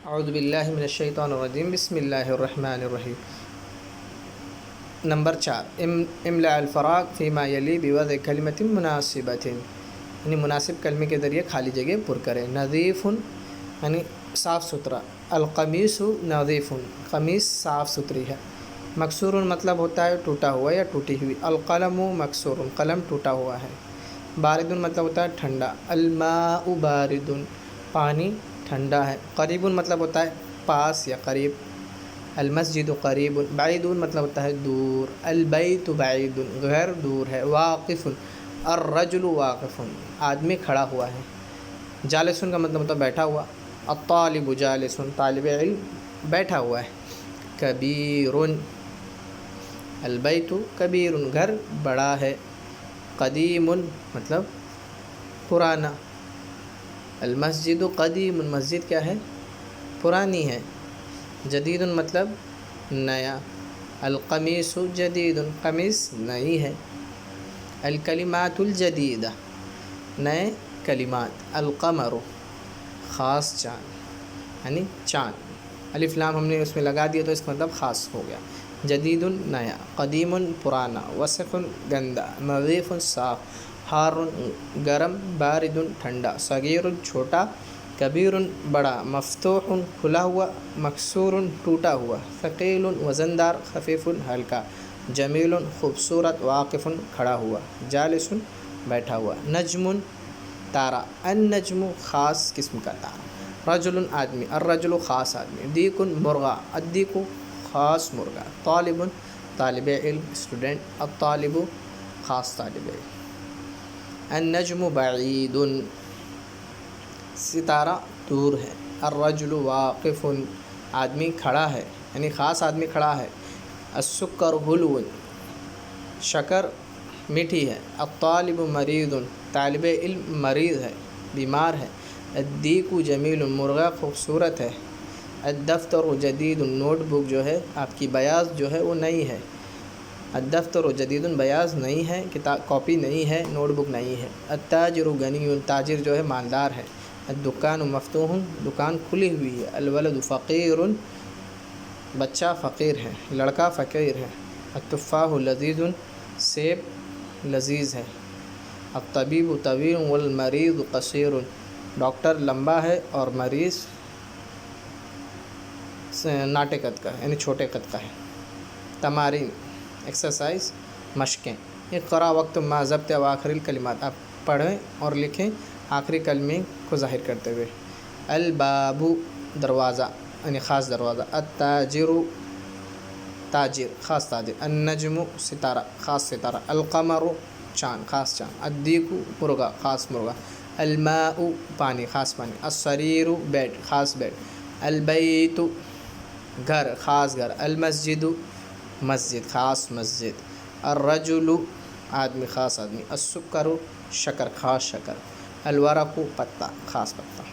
اعوذ باللہ من الشیطان الرجیم بسم اللہ الرحمن الرحیم۔ نمبر 4، املأ الفراغ فیما یلی بوضع کلمۃ مناسبۃ، یعنی مناسب کلمے کے ذریعے خالی جگہ پر کریں۔ نظیف یعنی صاف ستھرا، القمیص نظیف، قمیص صاف ستھری ہے۔ مکسور مطلب ہوتا ہے ٹوٹا ہوا یا ٹوٹی ہوئی۔ القلم مکسور، قلم ٹوٹا ہوا ہے۔ بارد مطلب ہوتا ہے ٹھنڈا۔ الماء بارد، پانی ٹھنڈا ہے۔ قریب مطلب ہوتا ہے پاس یا قریب۔ المسجد قریب۔ بعید مطلب ہوتا ہے دور۔ البیت بعید، گھر دور ہے۔ واقف، الرجل واقف، آدمی کھڑا ہوا ہے۔ جالس کا مطلب ہوتا ہے بیٹھا ہوا۔ الطالب جالس، طالب علم بیٹھا ہوا ہے۔ کبیر، البیت کبیر، گھر بڑا ہے۔ قدیم مطلب پرانا۔ المسجد قدیم، مسجد کیا ہے؟ پرانی ہے۔ جدید مطلب نیا۔ القمیص جدید، قمیص نئی ہے۔ الکلمات الجدیدہ، نئے کلمات۔ القمر خاص چاند، یعنی چاند۔ الف لام ہم نے اس میں لگا دیا تو اس کا مطلب خاص ہو گیا۔ جدید نیا، قدیم پرانا، وسخ گندا، نظیف صاف، حار گرم، بارد ٹھنڈا، صغیر چھوٹا، کبیر بڑا، مفتوح کھلا ہوا، مکسور ٹوٹا ہوا، ثقیل وزندار، خفیف ہلکا، جمیل خوبصورت، واقف کھڑا ہوا، جالس بیٹھا ہوا۔ نجم تارا، النجم خاص قسم کا تارا۔ رجل آدمی، الرجل خاص آدمی۔ دیک مرغا، الدیک خاص مرغا۔ طالب طالب علم اسٹوڈنٹ، الطالب خاص طالب علم۔ النجم بعید، ستارہ دور ہے۔ الرجل واقف، آدمی کھڑا ہے، یعنی خاص آدمی کھڑا ہے۔ السکر حلو، شکر میٹھی ہے۔ الطالب مریض، طالب علم مریض ہے، بیمار ہے۔ الدیک جمیل، مرغا خوبصورت ہے۔ الدفتر جدید، نوٹ بک جو ہے آپ کی بیاض جو ہے وہ نئی ہے۔ الدفتر جدید، بیاض نئی ہے، کاپی نئی ہے، نوٹ بک نئی ہے۔ التاجر غنی، تاجر جو ہے مالدار ہے۔ الدکان مفتوح، دکان کھلی ہوئی ہے۔ الولد فقیر، بچہ فقیر ہے، لڑکا فقیر ہے۔ التفاح لذیذ، سیب لذیذ ہے۔ الطبیب طویل والمریض قصیر، ڈاکٹر لمبا ہے اور مریض ناٹے قد کا ہے، یعنی چھوٹے قد کا ہے۔ تمارین ایکسرسائز، مشقیں۔ اقرا وقت ما ضبط آخری الکلمات، آپ پڑھیں اور لکھیں آخری کلمے کو ظاہر کرتے ہوئے۔ الباب دروازہ، یعنی خاص دروازہ۔ التاجر تاجر، خاص تاجر۔ النجم ستارہ، خاص ستارہ۔ القمر چاند، خاص چاند۔ الدیک مرغا، خاص مرغا۔ الماء پانی، خاص پانی۔ السریر بیڈ، خاص بیڈ۔ البیت گھر، خاص گھر۔ المسجد مسجد، خاص مسجد۔ الرجل آدمی، خاص آدمی۔ السکر شکر، خاص شکر۔ الورق پتا، خاص پتا۔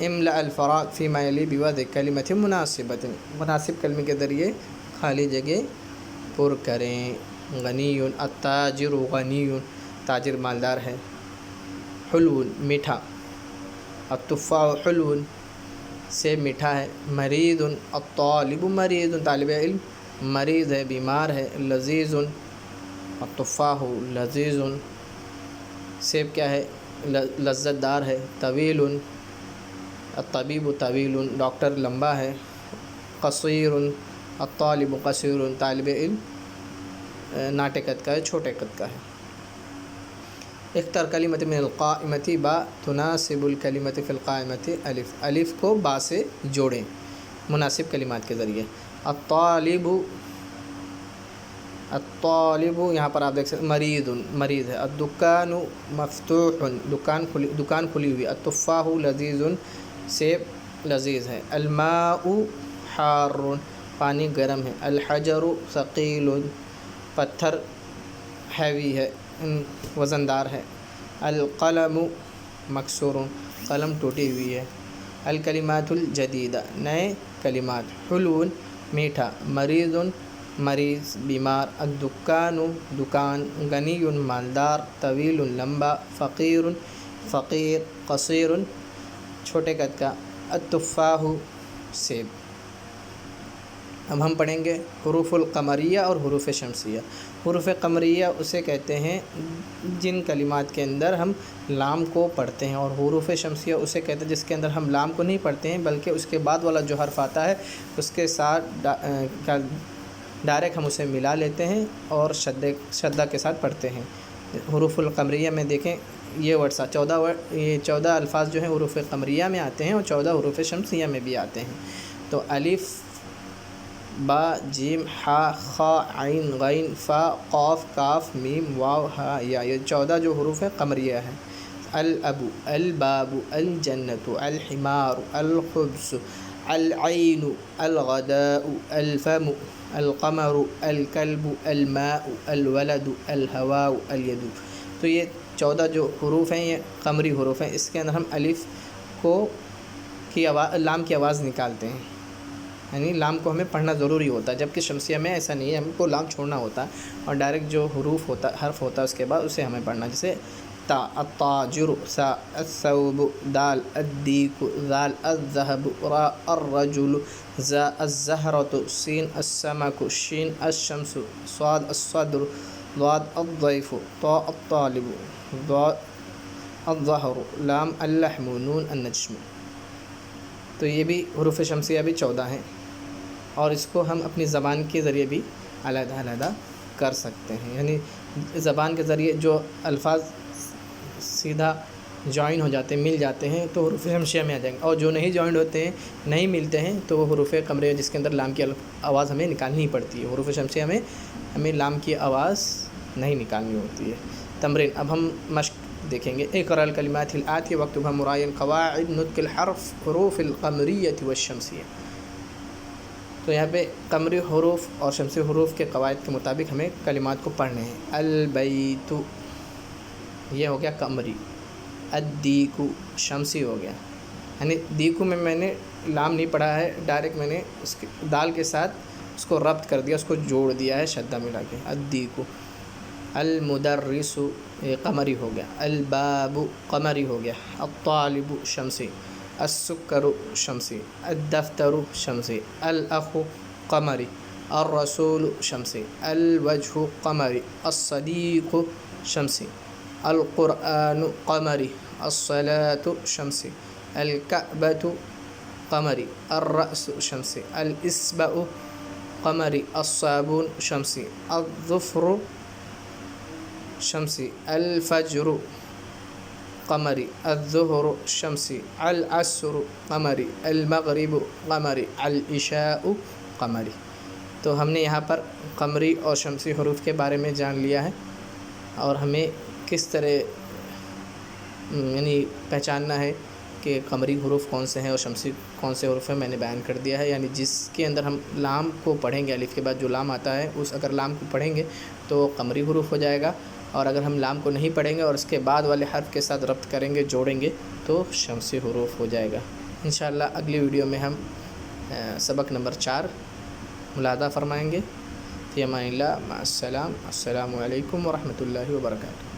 املأ الفراغ فیما یلی بوضع کلمۃ مناسبۃ، مناسب کلمے کے ذریعے خالی جگہ پر کریں۔ غنی، التاجر غنی، تاجر مالدار ہے۔ حلو میٹھا، التفاح حلو، سیب میٹھا ہے۔ مریض، الطالب مریض، طالب علم مریض ہے، بیمار ہے۔ لذیذ، التفاح لذیذ، سیب کیا ہے؟ لذت دار ہے۔ طویل، الطبیب طویل، ڈاکٹر لمبا ہے۔ قصیر، الطالب قصیر، طالب علم ناٹے قد کا ہے، چھوٹے قد کا ہے۔ اختر کلمۃ من القائمۃ با تناسب الکلمۃ فی القائمۃ الف، الف کو با سے جوڑیں مناسب کلمات کے ذریعے۔ الطالب، الطالب یہاں پر آپ دیکھ سکتے مریض، مریض ہے۔ الدکان مفتوح، دکان کھلی ہوئی۔ التفاح لذیذ، سیب لذیذ ہے۔ الماء حار، پانی گرم ہے۔ الحجر ثقیل، پتھر ہیوی ہے، وزندار ہے۔ القلم مکسور، قلم ٹوٹی ہوئی ہے۔ الکلمات الجدیدہ، نئے کلمات۔ حلو میٹھا، مریض مریض بیمار۔ الدکان دکان، غنی مالدار، طویل لمبا، فقیر فقیر، قصیر چھوٹے قد کا۔ التفاح सेब। अब हम पढ़ेंगे हुरूफ़ क़मरिया और हुरूफ़ शमसिया। हुरूफ़ क़मरिया उसे कहते हैं जिन कलिमात के अंदर हम लाम को पढ़ते हैं, और हुरूफ़ शमसिया उसे कहते हैं जिसके अंदर हम लाम को नहीं पढ़ते हैं बल्कि उसके बाद वाला जो हर्फ आता है उसके साथ डायरेक्ट हम उसे मिला लेते हैं और शद्दा के साथ पढ़ते हैं। हुरूफ़ुल क़मरिया में देखें ये वर्ड्स 14 अल्फाज जो हैं हुरूफ़ क़मरिया में आते हैं और 14 हुरूफ़ शमसिया में भी आते हैं। तो अलिफ़, बा, जीम, हा, खा, आइन, गैन, फ़ा, क़ाफ़, काफ़, मीम, वाव, हा, या, ये 14 जो हुरूफ़ क़मरिया हैं। अल अबू, अल बाबू, अल जन्नतु, अल हिमारु, अल खुब्सु, अल ऐनु, अल गदाउ, अल फमु, अल क़मरु, अल कल्बु, अल माउ, अल वलदु, अल हवाउ, अल यदु। तो ये 14 जो हुरूफ़ हैं ये क़मरी हुरूफ़ हैं। इसके अंदर हम अलिफ़ की लाम की आवाज़ निकालते हैं, यानी लाम को हमें पढ़ना ज़रूरी होता है, जबकि शमसिया में ऐसा नहीं है, हमको लाम छोड़ना होता है और डायरेक्ट जो हुरूफ़ होता हर्फ होता है उसके बाद उसे हमें पढ़ना। जैसे ता, अत्ताजिरु, सा, अस्सौबु, दाल, अद्दीकु, ज़ाल, अज़्ज़हबु, रा, अर्रजुलु, ज़ा, अज़्ज़हरतु, सीन, अस्समकु, शीन, अश्शम्सु, स्वाद, अस्सद्रु, ज़ाद, अज़्ज़ैफ़ु, ता, अत्तालिबु, ज़ा, अज़्ज़हरु, लाम, अल्लहमु, नून, अन्नज्मु। तो ये भी हुरूफ़ शमसिया भी 14 हैं और इसको हम अपनी ज़बान के ज़रिए भी अलग-अलग कर सकते हैं, यानी ज़बान के ज़रिए जो अल्फाज सीधा जॉइन हो जाते हैं, मिल जाते हैं तो हुरूफ़ शमसिया में आ जाएंगे, और जो नहीं जॉइंट होते हैं, नहीं मिलते हैं तो वो हुरूफ़ क़मरिया जिसके अंदर लाम की आवाज़ हमें निकालनी पड़ती है। हुरूफ़ शमसिया में हमें लाम की आवाज़ नहीं निकालनी होती है। तमरीन, अब हम मश्क देखेंगे। इक़रा अल कलिमातिल आतिया वक्तुबहा मुरायन क़वाइद नुत्क़िल हर्फ़ हुरूफ़िल क़मरिय्यति वश्शमसिया। तो यहाँ पे क़मरी हुरूफ़ और शमसी हुरूफ़ के क़वाइद के मुताबिक हमें कलिमात को पढ़ने हैं। अल बैतु ये हो गया क़मरी, अद्दीकु शमसी हो गया, यानी दीकु में मैंने लाम नहीं पढ़ा है, डायरेक्ट मैंने उसके दाल के साथ उसको रब्त कर दिया, उसको जोड़ दिया है शद्दा मिला के, अद्दीकु। अल मुदर्रिसु ये क़मरी हो गया, अल बाबु क़मरी हो गया, अत्तालिबु शमसी, अस्सुक्करु शमसी, अद्दफ्तरु शमसी, अल अख़ु क़मरी, अर्रसूलु शमसी, अल वजहु क़मरी, अस्सदीक़ु शमसी, अल क़ुरआनु क़मरी, अस्सलातु शमसी, अल कअबतु क़मरी, अर्रअसु शमसी, अल इस्बअु क़मरी, अस्साबून शमसी, अज़्ज़ुफ़्रु शमसी, अल फ़ज्रु क़मरी, अज़्ज़ुहरु शमसी, अल अस्रु क़मरी, अल मग़रिबु क़मरी, अल इशाउ क़मरी। तो हमने यहाँ पर क़मरी और शमसी हुरूफ़ के बारे में जान लिया है और हमें किस तरह यानी पहचानना है कि क़मरी हुरूफ़ कौन से हैं और शमसी कौन से हुरूफ़ हैं, मैंने बयान कर दिया है। यानी जिसके अंदर हम लाम को पढ़ेंगे, अलिफ़ के बाद जो लाम आता है उस अगर लाम को पढ़ेंगे तो क़मरी हुरूफ़ हो जाएगा, और अगर हम लाम को नहीं पढ़ेंगे और उसके बाद वाले हर्फ़ के साथ रब्त करेंगे, जोड़ेंगे, तो शमसी हुरूफ़ हो जाएगा। इंशाअल्लाह अगली वीडियो में हम सबक नंबर 4 मुलादा फ़रमाएँगे। फ़ी अमानिल्लाह, मअस्सलाम, अस्सलामु अलैकुम व रहमतुल्लाहि व बरकातुहू।